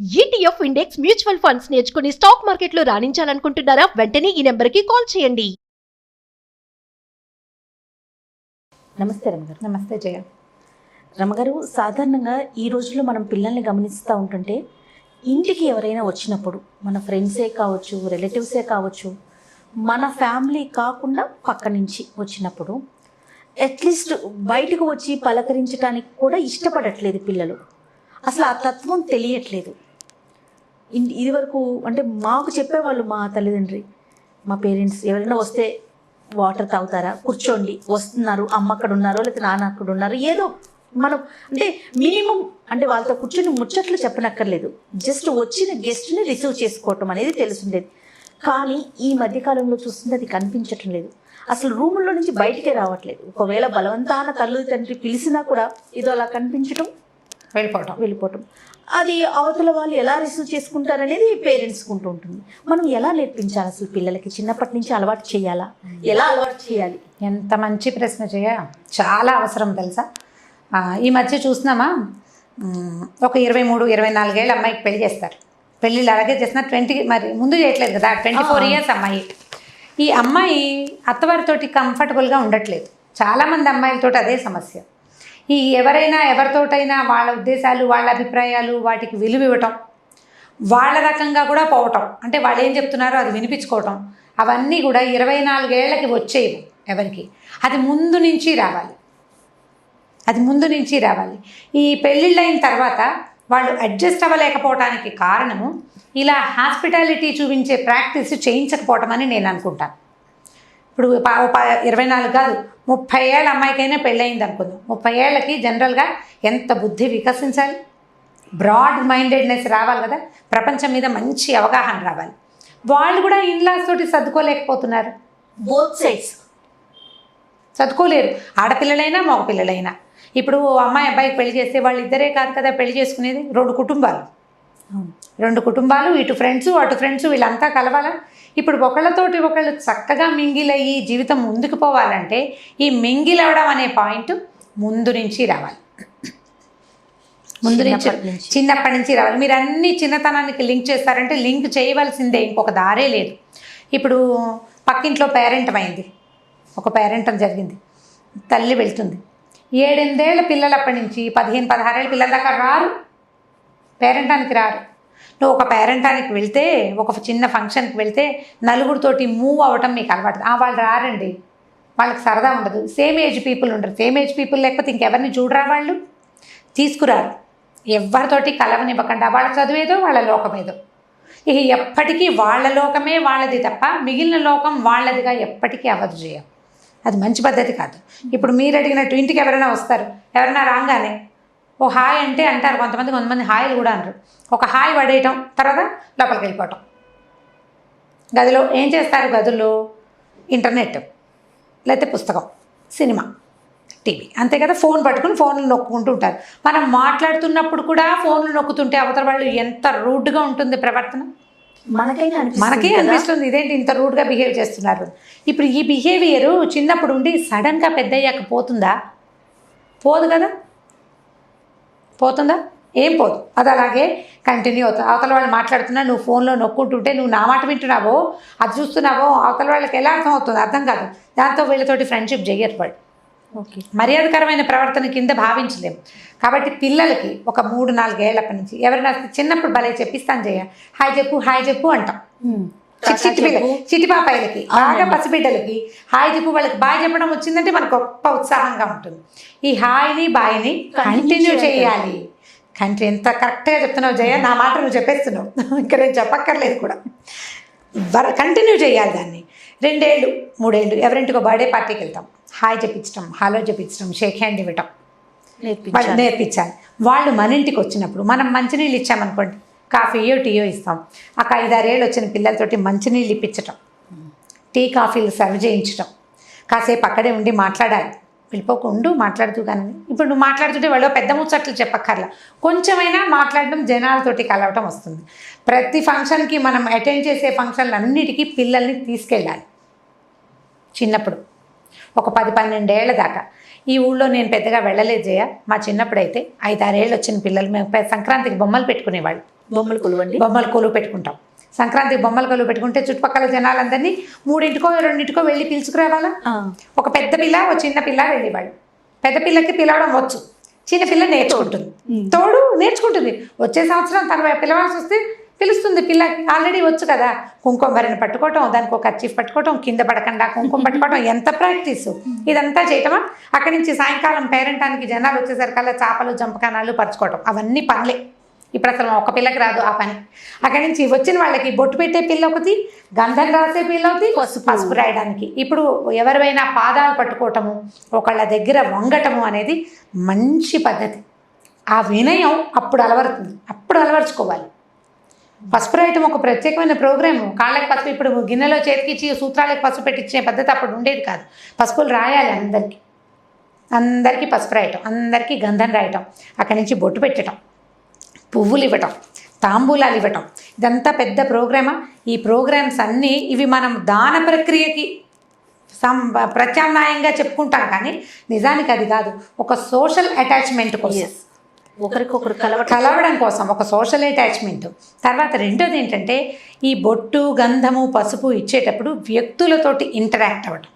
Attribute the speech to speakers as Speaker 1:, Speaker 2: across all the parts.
Speaker 1: ETF index mutual funds నేర్చుకుని stock మార్కెట్లో రాణించాలనుకుంటున్నారా? వెంటనే ఈ నెంబర్కి కాల్ చేయండి.
Speaker 2: నమస్తే రమగారు.
Speaker 3: నమస్తే జయ.
Speaker 2: రమగారు, సాధారణంగా ఈ రోజుల్లో మనం పిల్లల్ని గమనిస్తూ ఉంటుంటే ఇంటికి ఎవరైనా వచ్చినప్పుడు మన ఫ్రెండ్సే కావచ్చు, రిలేటివ్సే కావచ్చు, మన ఫ్యామిలీ కాకుండా పక్క నుంచి వచ్చినప్పుడు అట్లీస్ట్ బయటకు వచ్చి పలకరించడానికి కూడా ఇష్టపడట్లేదు పిల్లలు. అసలు ఆ తత్వం తెలియట్లేదు. ఇది వరకు అంటే మాకు చెప్పేవాళ్ళు, మా తల్లిదండ్రి, మా పేరెంట్స్ ఎవరైనా వస్తే వాటర్ తాగుతారా, కూర్చోండి, వస్తున్నారు, అమ్మ అక్కడ ఉన్నారో లేకపోతే నాన్న అక్కడ ఉన్నారు, ఏదో మనం అంటే మినిమం అంటే వాళ్ళతో కూర్చొని ముచ్చట్లు చెప్పనక్కర్లేదు, జస్ట్ వచ్చిన గెస్ట్ని రిసీవ్ చేసుకోవటం అనేది తెలుసుండేది. కానీ ఈ మధ్యకాలంలో చూస్తుంటే అది కనిపించటం లేదు. అసలు రూముల్లో నుంచి బయటికే రావట్లేదు. ఒకవేళ బలవంతాన తల్లి తండ్రి పిలిచినా కూడా ఏదో అలా కనిపించటం, వెళ్ళిపోవటం. అది అవతల వాళ్ళు ఎలా రిసీవ్ చేసుకుంటారనేది పేరెంట్స్కి ఉంటుంది. మనం ఎలా నేర్పించాలి అసలు పిల్లలకి? చిన్నప్పటి నుంచి అలవాటు చేయాలా? ఎలా అలవాటు చేయాలి?
Speaker 3: ఎంత మంచి ప్రశ్న జయ. చాలా అవసరం తెలుసా. ఈ మధ్య చూసినామా, ఒక 23-24 ఏళ్ళ అమ్మాయికి పెళ్లి చేస్తారు. పెళ్ళిళ్ళు అలాగే చేస్తున్నారు. 20 మరి ముందు చేయట్లేదు కదా, 24 ఇయర్స్ అమ్మాయి. ఈ అమ్మాయి అత్తవారితోటి కంఫర్టబుల్గా ఉండట్లేదు. చాలామంది అమ్మాయిలతోటి అదే సమస్య. ఈ ఎవరైనా ఎవరితోటైనా వాళ్ళ ఉద్దేశాలు, వాళ్ళ అభిప్రాయాలు, వాటికి విలువ ఇవ్వటం, వాళ్ళ రకంగా కూడా పోవటం, అంటే వాళ్ళు ఏం చెప్తున్నారో అది వినిపించుకోవటం, అవన్నీ కూడా 24 ఏళ్ళకి వచ్చేవి ఎవరికి. అది ముందు నుంచి రావాలి. ఈ పెళ్ళిళ్ళైన తర్వాత వాళ్ళు అడ్జస్ట్ అవ్వలేకపోవటానికి కారణము ఇలా హాస్పిటాలిటీ చూపించే ప్రాక్టీస్ చేయించకపోవటం అని నేను అనుకుంటాను. ఇప్పుడు 24 కాదు, 30 ఏళ్ళ అమ్మాయికైనా పెళ్ళయింది అనుకుందాం. 30 ఏళ్ళకి జనరల్గా ఎంత బుద్ధి వికసించాలి, బ్రాడ్ మైండెడ్నెస్ రావాలి కదా, ప్రపంచం మీద మంచి అవగాహన రావాలి. వాళ్ళు కూడా ఇన్లాస్ తోటి సర్దుకోలేకపోతున్నారు.
Speaker 2: Both sides
Speaker 3: చదువుకోలేరు, ఆడపిల్లలైనా మగపిల్లలైనా. ఇప్పుడు అమ్మాయి అబ్బాయికి పెళ్లి చేస్తే వాళ్ళు ఇద్దరే కాదు కదా పెళ్లి చేసుకునేది, 2 కుటుంబాలు, ఇటు ఫ్రెండ్స్ అటు ఫ్రెండ్స్, వీళ్ళంతా కలవాలా. ఇప్పుడు ఒకళ్ళతోటి ఒకళ్ళు చక్కగా మింగిలయ్యి జీవితం ముందుకు పోవాలంటే ఈ మింగిలవడం అనే పాయింట్ ముందు నుంచి రావాలి. చిన్నప్పటి నుంచి రావాలి. మీరు అన్ని చిన్నతనానికి లింక్ చేస్తారంటే లింక్ చేయవలసిందే, ఇంకొక దారే లేదు. ఇప్పుడు పక్కింట్లో పేరెంట్ అయింది, ఒక పేరెంటం జరిగింది, తల్లి వెళ్తుంది. 7-8 ఏళ్ళ పిల్లలప్పటి నుంచి 15-16 ఏళ్ళ పిల్లల దాకా పేరెంటానికి రారు. నువ్వు ఒక పేరెంటానికి వెళ్తే, ఒక చిన్న ఫంక్షన్కి వెళ్తే నలుగురితోటి మూవ్ అవ్వటం మీకు అలవాటు. వాళ్ళు రారండి, వాళ్ళకి సరదా ఉండదు. సేమ్ ఏజ్ పీపుల్ ఉండరు. సేమ్ ఏజ్ పీపుల్ లేకపోతే ఇంకెవరిని చూడరా, వాళ్ళు తీసుకురారు. ఎవరితోటి కలవనివ్వకుండా వాళ్ళ చదువేదో వాళ్ళ లోకమేదో, ఇక ఎప్పటికీ వాళ్ళ లోకమే వాళ్ళది తప్ప మిగిలిన లోకం వాళ్ళదిగా ఎప్పటికీ అవ్వదు చేయ. అది మంచి పద్ధతి కాదు. ఇప్పుడు మీరు అడిగినట్టు ఇంటికి ఎవరైనా వస్తారు, ఎవరైనా రాగానే ఓ హాయ్ అంటే అంటారు, కొంతమంది హాయిలు కూడా అంటారు. ఒక హాయ్ పడేయటం, తర్వాత లోపలికి వెళ్ళిపోవటం. గదిలో ఏం చేస్తారు? గదుల్లో ఇంటర్నెట్, లేకపోతే పుస్తకం, సినిమా, టీవీ, అంతే కదా. ఫోన్ పట్టుకుని ఫోన్లు నొక్కుంటూ ఉంటారు. మనం మాట్లాడుతున్నప్పుడు కూడా ఫోన్లు నొక్కుతుంటే అవతల వాళ్ళు ఎంత రూడ్గా ఉంటుంది ప్రవర్తన. మనకే అనిపిస్తుంది, ఇదేంటి ఇంత రూడ్గా బిహేవ్ చేస్తున్నారు. ఇప్పుడు ఈ బిహేవియరు చిన్నప్పుడు ఉండి సడన్గా పెద్ద అయ్యాక పోతుందా? పోదు కదా. పోతుందా? ఏం పోదు. అది అలాగే కంటిన్యూ అవుతుంది. అవతల వాళ్ళు మాట్లాడుతున్నా నువ్వు ఫోన్లో నొక్కుంటుంటే నువ్వు నా మాట వింటున్నావో, అది చూస్తున్నావో, అవతల వాళ్ళకి ఎలా అర్థం అవుతుంది? అర్థం కాదు. దాంతో వీళ్ళతోటి ఫ్రెండ్షిప్ చెయ్యరు వాళ్ళు. మర్యాదకరమైన ప్రవర్తన కింద భావించలేము. కాబట్టి పిల్లలకి ఒక 3-4 ఏళ్ళప్పటి నుంచి ఎవరైనా చిన్నప్పుడు భలే చెప్పిస్తాను చేయ, హాయ్ చెప్పు అంటాం. చిట్టి పాపాయిలకి, బాగా పసిబిడ్డలకి హాయ్ చెప్పు, వాళ్ళకి బాయ్ చెప్పడం వచ్చిందంటే మనకు గొప్ప ఉత్సాహంగా ఉంటుంది. ఈ హాయ్ని బాయ్ని కంటిన్యూ చేయాలి. ఎంత కరెక్ట్గా చెప్తున్నావు జయ, నా మాట నువ్వు చెప్పేస్తున్నావు, ఇంకా నేను చెప్పక్కర్లేదు కూడా. కంటిన్యూ చేయాలి దాన్ని. 2 ఏళ్ళు 3 ఏళ్ళు ఎవరింటికో బర్త్డే పార్టీకి వెళ్తాం, హాయ్ చెప్పించడం, హలో చెప్పించడం, షేక్ హ్యాండ్ ఇవ్వటం నేర్పించాలి. వాళ్ళు మన ఇంటికి వచ్చినప్పుడు మనం మంచినీళ్ళు ఇచ్చామనుకోండి, కాఫీయో టీయో ఇస్తాం. ఒక 5-6 ఏళ్ళు వచ్చిన పిల్లలతోటి మంచినీళ్ళు ఇప్పించటం, టీ కాఫీలు సర్వ్ చేయించటం, కాసేపు అక్కడే ఉండి మాట్లాడాలి. వెళ్ళిపోకుండా మాట్లాడుతూ కానీ, ఇప్పుడు నువ్వు మాట్లాడుతుంటే వాళ్ళు పెద్ద ముచ్చట్లు చెప్పక్కర్లా, కొంచెమైనా మాట్లాడడం, జనాలతోటి కలవటం వస్తుంది. ప్రతి ఫంక్షన్కి మనం అటెండ్ చేసే ఫంక్షన్లు అన్నిటికీ పిల్లల్ని తీసుకెళ్ళాలి. చిన్నప్పుడు ఒక 10-12 ఏళ్ళ దాకా ఈ ఊళ్ళో నేను పెద్దగా వెళ్ళలేదు జయ. మా చిన్నప్పుడైతే 5-6 ఏళ్ళు వచ్చిన పిల్లలు మేము సంక్రాంతికి బొమ్మలు పెట్టుకునేవాళ్ళు.
Speaker 2: బొమ్మలు కొలువండి.
Speaker 3: బొమ్మల కొలువు పెట్టుకుంటాం. సంక్రాంతికి బొమ్మల కొలువు పెట్టుకుంటే చుట్టుపక్కల జనాలందరినీ 3 2 వెళ్ళి పిలుచుకురావాలా. ఒక పెద్ద పిల్ల ఒక చిన్న పిల్ల వెళ్ళేవాళ్ళు. పెద్ద పిల్లకి పిలవడం వచ్చు, చిన్న పిల్ల నేర్చుకుంటుంది, తోడు నేర్చుకుంటుంది. వచ్చే సంవత్సరం తన పిలవాల్సి వస్తే పిలుస్తుంది. పిల్లకి ఆల్రెడీ వచ్చు కదా, కుంకుమ భరిని పట్టుకోవటం, దానికి ఒక కర్చీఫ్ పట్టుకోవటం, కింద పడకుండా కుంకుమ పట్టుకోవటం, ఎంత ప్రాక్టీస్ ఇదంతా చేయటమా. అక్కడి నుంచి సాయంకాలం పేరెంటానికి జనాలు వచ్చేసరికల్లా చేపలు జంపకానాలు పరుచుకోవటం, అవన్నీ పనులే. ఇప్పుడు అసలు ఒక పిల్లకి రాదు ఆ పని. అక్కడి నుంచి వచ్చిన వాళ్ళకి బొట్టు పెట్టే పిల్ల ఒకటి, గంధం రాసే పిల్ల ఒకటి, పసుపు రాయడానికి. ఇప్పుడు ఎవరివైనా పాదాలు పట్టుకోవటము, ఒకళ్ళ దగ్గర వంగటము అనేది మంచి పద్ధతి. ఆ వినయం అప్పుడు అలవరుచుకోవాలి. పసుపు రాయటం ఒక ప్రత్యేకమైన ప్రోగ్రాము. కాళ్ళకి పసుపు, ఇప్పుడు గిన్నెలో చేతికిచ్చి సూత్రాలకు పసుపు పెట్టించే పద్ధతి అప్పుడు ఉండేది కాదు. పసుపులు రాయాలి అందరికీ పసుపు రాయటం, అందరికీ గంధం రాయటం, అక్కడి నుంచి బొట్టు పెట్టడం, పువ్వులు ఇవ్వటం, తాంబూలాలు ఇవ్వటం, ఇదంతా పెద్ద ప్రోగ్రామా. ఈ ప్రోగ్రామ్స్ అన్నీ ఇవి మనం దాన ప్రక్రియకి ప్రత్యామ్నాయంగా చెప్పుకుంటాం, కానీ నిజానికి అది కాదు. ఒక సోషల్ అటాచ్మెంట్ కోసం,
Speaker 2: ఒకరికొకరు
Speaker 3: కలవడం కోసం ఒక సోషల్ అటాచ్మెంట్. తర్వాత రెండోది ఏంటంటే ఈ బొట్టు, గంధము, పసుపు ఇచ్చేటప్పుడు వ్యక్తులతోటి ఇంటరాక్ట్ అవ్వటం.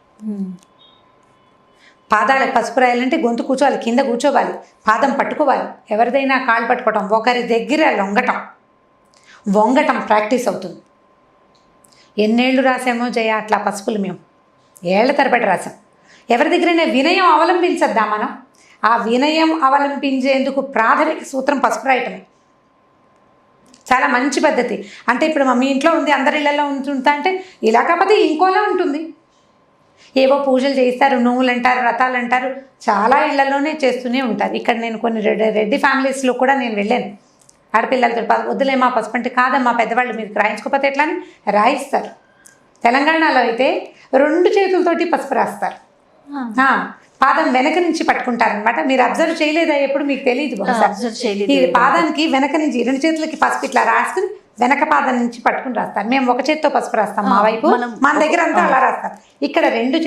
Speaker 3: పాదాలకు పసుపు రాయాలంటే గొంతు కూర్చోవాలి, కింద కూర్చోవాలి, పాదం పట్టుకోవాలి, ఎవరిదైనా కాళ్ళు పట్టుకోవటం, ఒకరి దగ్గర వంగటం ప్రాక్టీస్ అవుతుంది. ఎన్నేళ్ళు రాసామో జయ అట్లా పసుపులు మేము ఏళ్ల తరబడి రాసాం. ఎవరి దగ్గరైనా వినయం అవలంబించద్దా మనం? ఆ వినయం అవలంబించేందుకు ప్రాథమిక సూత్రం పసుపు రాయటమే. చాలా మంచి పద్ధతి. అంటే ఇప్పుడు మీ ఇంట్లో ఉంది, అందరి ఇళ్లలో ఉంటుందా అంటే ఇలా కాకపోతే ఇంకోలా ఉంటుంది. ఏవో పూజలు చేస్తారు, నోములు అంటారు, వ్రతాలు అంటారు, చాలా ఇళ్లలోనే చేస్తూనే ఉంటారు. ఇక్కడ నేను కొన్ని రెడ్డి ఫ్యామిలీస్లో కూడా నేను వెళ్ళాను. ఆడపిల్లలతో వద్దులేమా పసుపు అంటే, కాదమ్మా పెద్దవాళ్ళు మీరు రాయించుకోకపోతే ఎట్లా అని రాయిస్తారు. తెలంగాణలో అయితే 2 చేతులతోటి పసుపు రాస్తారు. పాదం వెనక నుంచి పట్టుకుంటారనమాట. మీరు అబ్జర్వ్ చేయలేదా ఎప్పుడు? మీకు తెలియదు బహుశా. ఈ పాదానికి వెనక నుంచి 2 చేతులకి పసుపు ఇట్లా రాసుకుని వెనక పాదం నుంచి పట్టుకుని రాస్తారు. మేము ఒక చేతితో పసుపు రాస్తాం మా వైపు, మన దగ్గర అంతా అలా రాస్తారు. ఇక్కడ 2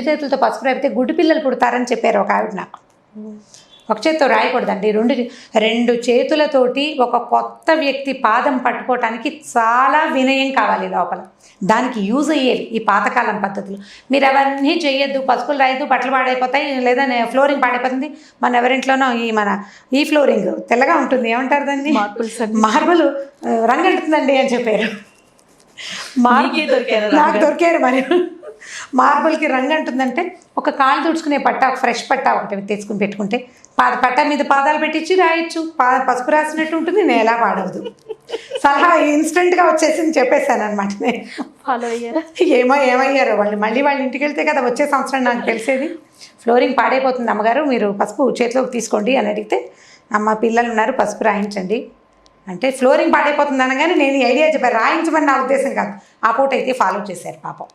Speaker 3: చేతులతో పసుపు రాయితే గుడ్డు పిల్లలు పుడతారని చెప్పారు ఒక ఆవిడ నాకు. ఒక చేతితో రాయకూడదండి, 2 చేతులతోటి ఒక కొత్త వ్యక్తి పాదం పట్టుకోవటానికి చాలా వినయం కావాలి లోపల. దానికి యూజ్ అయ్యేవి ఈ పాతకాలం పద్ధతులు. మీరు అవన్నీ చేయొద్దు, పసుపులు రాయద్దు, బట్టలు పాడైపోతాయి, లేదా ఫ్లోరింగ్ పాడైపోతుంది. మన ఎవరింట్లోనో ఈ ఫ్లోరింగ్ తెల్లగా ఉంటుంది, ఏమంటారు దాన్ని, మార్బుల్ రంగు అంటుందండి అని చెప్పారు. నాకు దొరికారు మరి. మార్బుల్కి రంగు అంటుందంటే ఒక కాళ్ళు తుడుచుకునే పట్ట, ఒక ఫ్రెష్ పట్ట ఒకటి తీసుకుని పెట్టుకుంటే పట్ట మీద పాదాలు పెట్టించి రాయొచ్చు. పసుపు రాసినట్టు ఉంటుంది, నేలా పాడవద్దు. సలహా ఇన్స్టెంట్గా వచ్చేసింది, చెప్పేశాను అనమాట. నేను
Speaker 2: ఫాలో అయ్యారా?
Speaker 3: ఏమయ్యారో వాళ్ళు. మళ్ళీ వాళ్ళ ఇంటికి వెళ్తే కదా వచ్చే సంవత్సరం నాకు తెలిసేది. ఫ్లోరింగ్ పాడైపోతుంది అమ్మగారు, మీరు పసుపు చేతిలోకి తీసుకోండి అని అడిగితే, అమ్మ పిల్లలు ఉన్నారు పసుపు రాయించండి అంటే, ఫ్లోరింగ్ పాడైపోతుంది అనగానే నేను ఐడియా చెప్పాను, రాయించమని నా ఉద్దేశం కాదు. ఆ పూట అయితే ఫాలో చేశారు పాపం.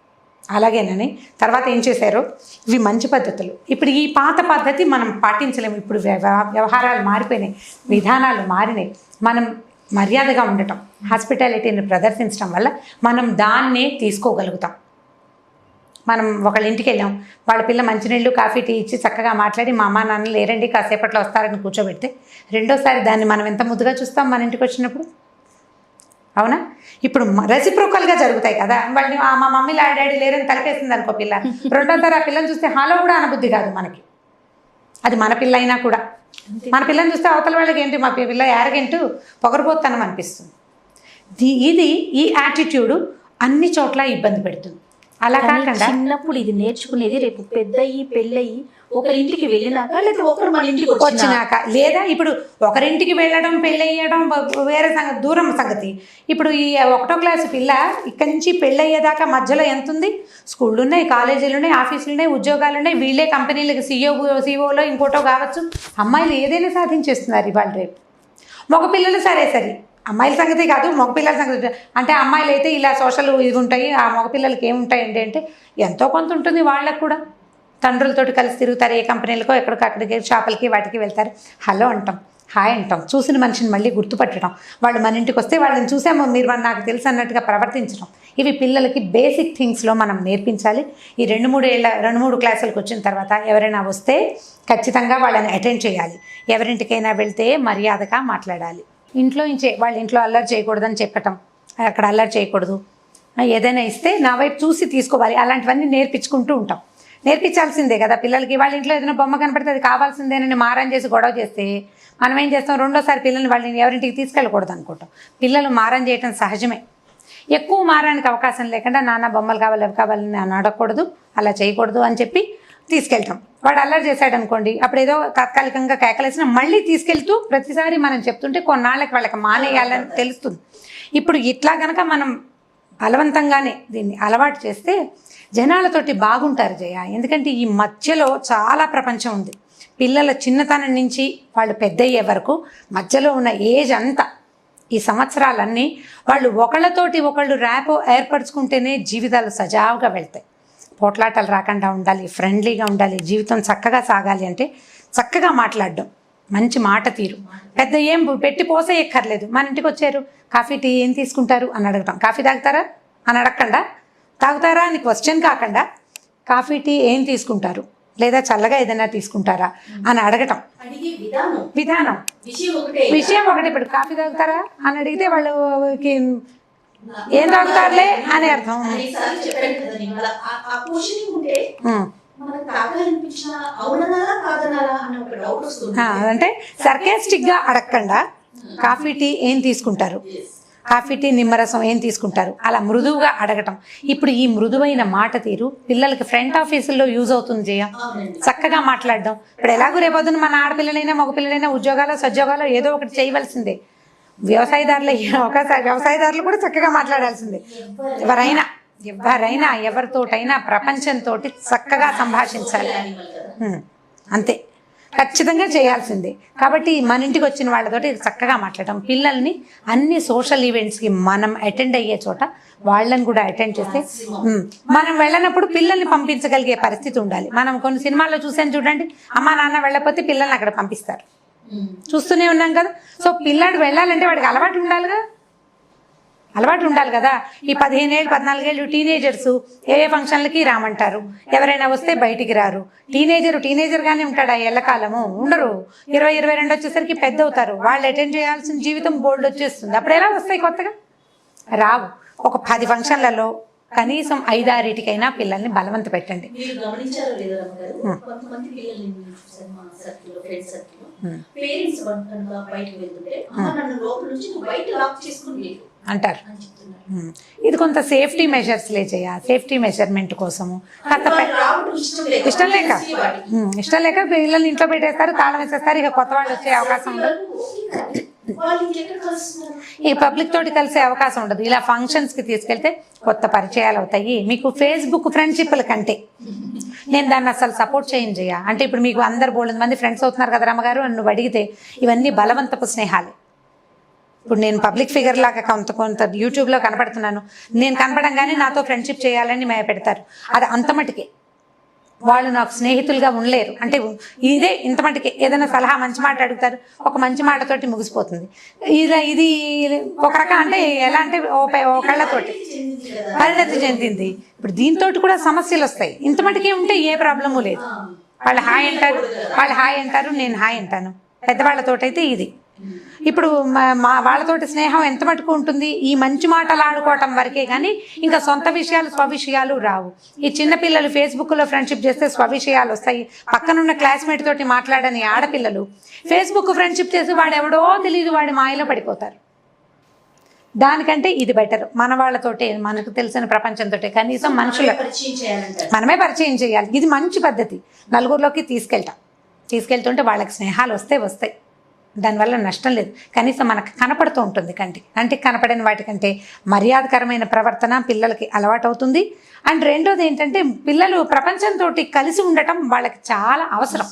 Speaker 3: అలాగేనని తర్వాత ఏం చేశారు, ఇవి మంచి పద్ధతులు. ఇప్పుడు ఈ పాత పద్ధతి మనం పాటించలేము. ఇప్పుడు వ్యవహారాలు మారిపోయినాయి, విధానాలు మారినాయి. మనం మర్యాదగా ఉండటం, హాస్పిటాలిటీని ప్రదర్శించడం వల్ల మనం దాన్నే తీసుకోగలుగుతాం. మనం ఒకళ్ళ ఇంటికి వెళ్ళాం, వాళ్ళ పిల్ల మంచినీళ్ళు కాఫీ టీ ఇచ్చి చక్కగా మాట్లాడి, మా అమ్మ నాన్న లేరండి కాసేపట్లో వస్తారని కూర్చోబెడితే, రెండోసారి దాన్ని మనం ఎంత ముద్దుగా చూస్తాం మన ఇంటికి వచ్చినప్పుడు, అవునా? ఇప్పుడు రెసిప్రోకల్గా జరుగుతాయి కదా. వాళ్ళని మా మమ్మీ డాడీ లేరని తలపేసింది అనుకో పిల్ల, రెండోసారి ఆ పిల్లని చూస్తే హాలో కూడా అనబుద్ధి కాదు మనకి. అది మన పిల్ల అయినా కూడా. మన పిల్లని చూస్తే అవతల వాళ్ళకి ఏంటి, మా పిల్ల యారగెంటు పొగరబోత్తనం అనిపిస్తుంది. ఇది ఈ యాటిట్యూడ్ అన్ని చోట్ల ఇబ్బంది పెడుతుంది. అలా కాకుండా
Speaker 2: చిన్నప్పుడు ఇది నేర్చుకునేది రేపు పెద్దయ్యి పెళ్ళయి ఒకరింటికి వెళ్ళినాక, లేదా ఒకరు మన ఇంటికి
Speaker 3: వచ్చినాక, లేదా ఇప్పుడు ఒకరింటికి వెళ్ళడం పెళ్ళయ్యడం వేరే సంగతి, దూరం సంగతి. ఇప్పుడు ఈ 1వ క్లాసు పిల్ల ఇక్కడి నుంచి పెళ్ళయ్యేదాకా మధ్యలో ఎంత ఉంది? స్కూళ్ళు ఉన్నాయి, కాలేజీలు ఉన్నాయి, ఆఫీసులు ఉన్నాయి, ఉద్యోగాలు ఉన్నాయి, వీళ్ళే కంపెనీలకు సిఇఓలో ఇంకోటో కావచ్చు. అమ్మాయిలు ఏదైనా సాధించేస్తున్నారు ఇవాళ రేపు. మగ పిల్లలు సరే అమ్మాయిల సంగతి కాదు, మగపిల్లల సంగతి. అంటే అమ్మాయిలు అయితే ఇలా సోషల్ ఇది ఉంటాయి, ఆ మగపిల్లలకి ఏముంటాయండి అంటే ఎంతో కొంత ఉంటుంది. వాళ్ళకు కూడా తండ్రులతోటి కలిసి తిరుగుతారు, ఏ కంపెనీలకో ఎక్కడికో అక్కడికి షాపులకి వాటికి వెళ్తారు. హలో అంటాం, హాయ్ అంటాం, చూసిన మనిషిని మళ్ళీ గుర్తుపట్టడం, వాళ్ళు మన ఇంటికి వస్తే వాళ్ళని చూసామో మీరు నాకు తెలుసు అన్నట్టుగా ప్రవర్తించడం. ఇవి పిల్లలకి బేసిక్ థింగ్స్లో మనం నేర్పించాలి. ఈ 2-3 క్లాసులకు వచ్చిన తర్వాత ఎవరైనా వస్తే ఖచ్చితంగా వాళ్ళని అటెండ్ చేయాలి. ఎవరింటికైనా వెళ్తే మర్యాదగా మాట్లాడాలి. ఇంట్లో వాళ్ళ ఇంట్లో అల్లరి చేయకూడదని చెప్పటం, అక్కడ అల్లరి చేయకూడదు, ఏదైనా ఇస్తే నా వైపు చూసి తీసుకోవాలి, అలాంటివన్నీ నేర్పించుకుంటూ ఉంటాం. నేర్పించాల్సిందే కదా పిల్లలకి. వాళ్ళ ఇంట్లో ఏదైనా బొమ్మ కనపడితే అది కావాల్సిందేనని మారం చేసి గొడవ చేస్తే మనం ఏం చేస్తాం, రెండోసారి పిల్లల్ని వాళ్ళని ఎవరింటికి తీసుకెళ్ళకూడదు అనుకుంటాం. పిల్లలు మారం చేయటం సహజమే. ఎక్కువ మారానికి అవకాశం లేకుండా నాన్న బొమ్మలు కావాలి అవి కావాలని అని అడగకూడదు, అలా చేయకూడదు అని చెప్పి తీసుకెళ్తాం. వాడు అల్లరి చేశాడు అనుకోండి, అప్పుడు ఏదో తాత్కాలికంగా కేకలేసినా మళ్ళీ తీసుకెళ్తూ ప్రతిసారి మనం చెప్తుంటే కొన్నాళ్ళకి వాళ్ళకి మానేయాలని తెలుస్తుంది. ఇప్పుడు ఇట్లా కనుక మనం బలవంతంగానే దీన్ని అలవాటు చేస్తే జనాలతోటి బాగుంటారు జయ. ఎందుకంటే ఈ మధ్యలో చాలా ప్రపంచం ఉంది. పిల్లల చిన్నతనం నుంచి వాళ్ళు పెద్దయ్యే వరకు మధ్యలో ఉన్న ఏజ్ అంతా, ఈ సంవత్సరాలన్నీ వాళ్ళు ఒకళ్ళతోటి ఒకళ్ళు ర్యాపో ఏర్పరచుకుంటేనే జీవితాలు సజావుగా వెళ్తాయి. పోట్లాటలు రాకుండా ఉండాలి, ఫ్రెండ్లీగా ఉండాలి, జీవితం చక్కగా సాగాలి అంటే చక్కగా మాట్లాడడం, మంచి మాట తీరు. పెద్ద ఏం పెట్టి పోసే ఎక్కర్లేదు. మన ఇంటికి వచ్చారు, కాఫీ టీ ఏం తీసుకుంటారు అని అడగటం. కాఫీ తాగుతారా అని అడగకుండా, తాగుతారా అని క్వశ్చన్ కాకుండా కాఫీ టీ ఏం తీసుకుంటారు లేదా చల్లగా ఏదైనా తీసుకుంటారా అని అడగటం విధానం. విషయం ఒకటి. ఇప్పుడు కాఫీ తాగుతారా అని అడిగితే వాళ్ళకి ఏం తాగుతారులే అని అర్థం. అంటే సర్కాస్టిక్ గా అడగకుండా కాఫీ టీ ఏం తీసుకుంటారు, కాఫీ టీ నిమ్మరసం ఏం తీసుకుంటారు, అలా మృదువుగా అడగటం. ఇప్పుడు ఈ మృదువైన మాట తీరు పిల్లలకి ఫ్రంట్ ఆఫీసుల్లో యూజ్ అవుతుంది జయ. చక్కగా మాట్లాడడం. ఇప్పుడు ఎలాగో రేపొద్దున మన ఆడపిల్లలైనా మగపిల్లలైనా ఉద్యోగాలు సద్యోగాలు ఏదో ఒకటి చేయవలసిందే. వ్యవసాయదారులు కూడా చక్కగా మాట్లాడాల్సిందే. ఎవరైనా ఎవరితోటైనా ప్రపంచంతో చక్కగా సంభాషించాలి, అంతే, ఖచ్చితంగా చేయాల్సిందే. కాబట్టి మన ఇంటికి వచ్చిన వాళ్ళతోటి చక్కగా మాట్లాడటం. పిల్లల్ని అన్ని సోషల్ ఈవెంట్స్కి మనం అటెండ్ అయ్యే చోట వాళ్ళని కూడా అటెండ్ చేస్తే, మనం వెళ్ళినప్పుడు పిల్లల్ని పంపించగలిగే పరిస్థితి ఉండాలి. మనం కొన్ని సినిమాల్లో చూసాను చూడండి, అమ్మ నాన్న వెళ్ళకపోతే పిల్లల్ని అక్కడ పంపిస్తారు, చూస్తూనే ఉన్నాం కదా. సో పిల్లాడు వెళ్ళాలంటే వాడికి అలవాటు ఉండాలి కదా. ఈ 15 ఏళ్ళు 14 ఏళ్ళు టీనేజర్స్ ఏ ఫంక్షన్లకి రామంటారు, ఎవరైనా వస్తే బయటికి రారు. టీనేజర్గానే ఉంటాడు ఆ ఎల్లకాలము, ఉండరు. 20-22 వచ్చేసరికి పెద్ద అవుతారు. వాళ్ళు అటెండ్ చేయాల్సిన జీవితం బోర్డు వచ్చేస్తుంది. అప్పుడు ఎలా వస్తాయి కొత్తగా? రావు. ఒక 10 ఫంక్షన్లలో కనీసం 5-6 పిల్లల్ని బలవంత పెట్టండి. అంటారు. ఇది కొంత సేఫ్టీ మెజర్స్ చేయ, సేఫ్టీ మెజర్మెంట్ కోసము. ఇష్టం లేక పిల్లల్ని ఇంట్లో పెట్టేస్తారు, తాళం వేసేస్తారు. ఇక కొత్త వాళ్ళు వచ్చే అవకాశం ఉండదు, ఈ పబ్లిక్ తోటి కలిసే అవకాశం ఉండదు. ఇలా ఫంక్షన్స్కి తీసుకెళ్తే కొత్త పరిచయాలు అవుతాయి. మీకు ఫేస్బుక్ ఫ్రెండ్షిప్ల కంటే నేను దాన్ని అసలు సపోర్ట్ చేయను జయ. అంటే ఇప్పుడు మీకు అందరు బోల్డ్ మంది ఫ్రెండ్స్ అవుతున్నారు కదా రమ్మగారు అని నువ్వు అడిగితే, ఇవన్నీ బలవంతపు స్నేహాలే. ఇప్పుడు నేను పబ్లిక్ ఫిగర్ లాగా కొంత యూట్యూబ్లో కనపడుతున్నాను, నేను కనపడంగానే నాతో ఫ్రెండ్షిప్ చేయాలని పెడతారు. అది అంత మటుకే, వాళ్ళు నాకు స్నేహితులుగా ఉండలేరు. అంటే ఇదే ఇంత మటుకే. ఏదైనా సలహా మంచి మాట అడుగుతారు, ఒక మంచి మాటతోటి ముగిసిపోతుంది. ఇది ఒక రకం. అంటే ఎలా అంటే ఒకళ్ళతోటి పరిణతి చెందింది. ఇప్పుడు దీంతో కూడా సమస్యలు వస్తాయి. ఇంత మటుకే ఉంటే ఏ ప్రాబ్లము లేదు. వాళ్ళు హాయ్ అంటారు, నేను హాయ్ అంటాను. పెద్దవాళ్ళతోటైతే ఇది. ఇప్పుడు వాళ్ళతోటి స్నేహం ఎంత మటుకు ఉంటుంది, ఈ మంచి మాటలు ఆడుకోవటం వరకే కానీ ఇంకా సొంత విషయాలు స్వవిషయాలు రావు. ఈ చిన్నపిల్లలు ఫేస్బుక్లో ఫ్రెండ్షిప్ చేస్తే స్వవిషయాలు వస్తాయి. పక్కనున్న క్లాస్మేట్ తోటి మాట్లాడని ఆడపిల్లలు ఫేస్బుక్ ఫ్రెండ్షిప్ చేసి వాడు ఎవడో తెలియదు వాడి మాయలో పడిపోతారు. దానికంటే ఇది బెటర్. మన వాళ్ళతోటే, మనకు తెలిసిన ప్రపంచంతో కనీసం మనమే పరిచయం చేయాలి. ఇది మంచి పద్ధతి. నలుగురిలోకి తీసుకెళ్తుంటే వాళ్ళకి స్నేహాలు వస్తాయి. దానివల్ల నష్టం లేదు. కనీసం మనకు కనపడుతూ ఉంటుంది. కంటికి కనపడని వాటికంటే మర్యాదకరమైన ప్రవర్తన పిల్లలకి అలవాటు అవుతుంది. అండ్ రెండోది ఏంటంటే, పిల్లలు ప్రపంచంతో కలిసి ఉండటం వాళ్ళకి చాలా అవసరం.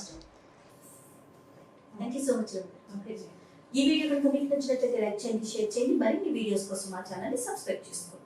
Speaker 4: ఈ వీడియో కనుక మీకు నచ్చినట్లయితే లైక్ చేయండి, షేర్ చేయండి. మరిన్ని వీడియోస్ కోసం మా ఛానల్ని సబ్స్క్రైబ్ చేసుకోండి.